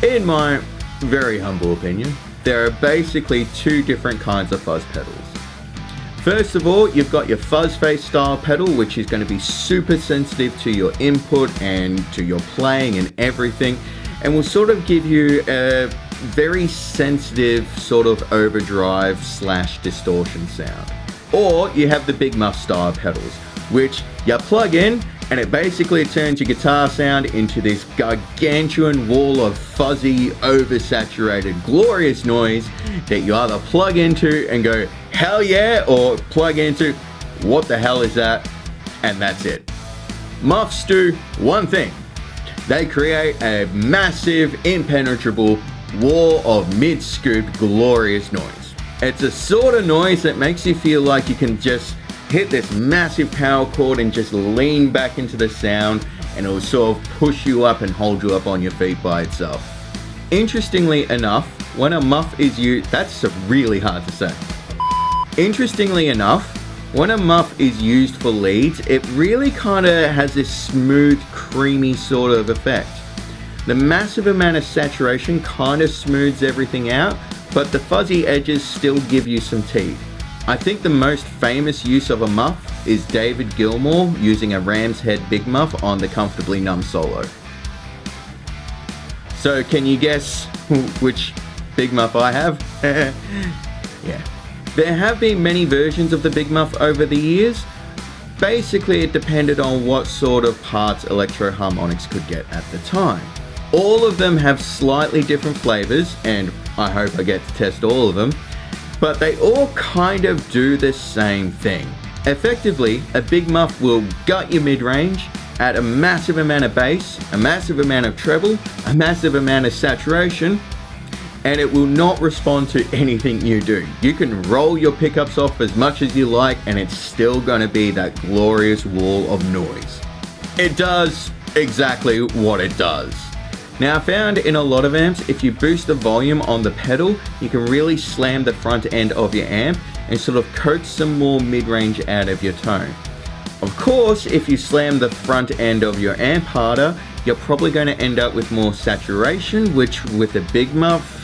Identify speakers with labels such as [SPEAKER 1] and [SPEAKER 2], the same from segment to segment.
[SPEAKER 1] In my very humble opinion, there are basically two different kinds of fuzz pedals. First of all, you've got your fuzz face style pedal, which is going to be super sensitive to your input and to your playing and everything, and will sort of give you a very sensitive sort of overdrive / distortion sound. Or you have the Big Muff style pedals, which you plug in and it basically turns your guitar sound into this gargantuan wall of fuzzy, oversaturated, glorious noise that you either plug into and go, hell yeah, or plug into, what the hell is that? And that's it. Muffs do one thing. They create a massive, impenetrable wall of mid-scoop, glorious noise. It's a sort of noise that makes you feel like you can just hit this massive power chord and just lean back into the sound, and it will sort of push you up and hold you up on your feet by itself. Interestingly enough, when a muff is used, that's really hard to say. Interestingly enough, when a muff is used for leads, it really kind of has this smooth, creamy sort of effect. The massive amount of saturation kind of smooths everything out, but the fuzzy edges still give you some teeth. I think the most famous use of a muff is David Gilmour using a ram's head big muff on the Comfortably Numb solo. So can you guess which big muff I have? Yeah. There have been many versions of the big muff over the years. Basically, it depended on what sort of parts Electro-Harmonix could get at the time. All of them have slightly different flavors, and I hope I get to test all of them, but they all kind of do the same thing. Effectively, a big muff will gut your mid-range, add a massive amount of bass, a massive amount of treble, a massive amount of saturation, and it will not respond to anything you do. You can roll your pickups off as much as you like, and it's still going to be that glorious wall of noise. It does exactly what it does. Now, I found in a lot of amps, if you boost the volume on the pedal, you can really slam the front end of your amp and sort of coax some more mid-range out of your tone. Of course, if you slam the front end of your amp harder, you're probably going to end up with more saturation, which with a big muff,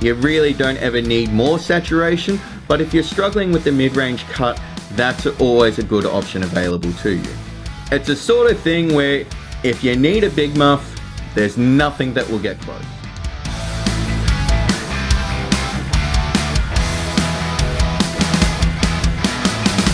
[SPEAKER 1] you really don't ever need more saturation, but if you're struggling with the mid-range cut, that's always a good option available to you. It's a sort of thing where if you need a big muff, there's nothing that will get close.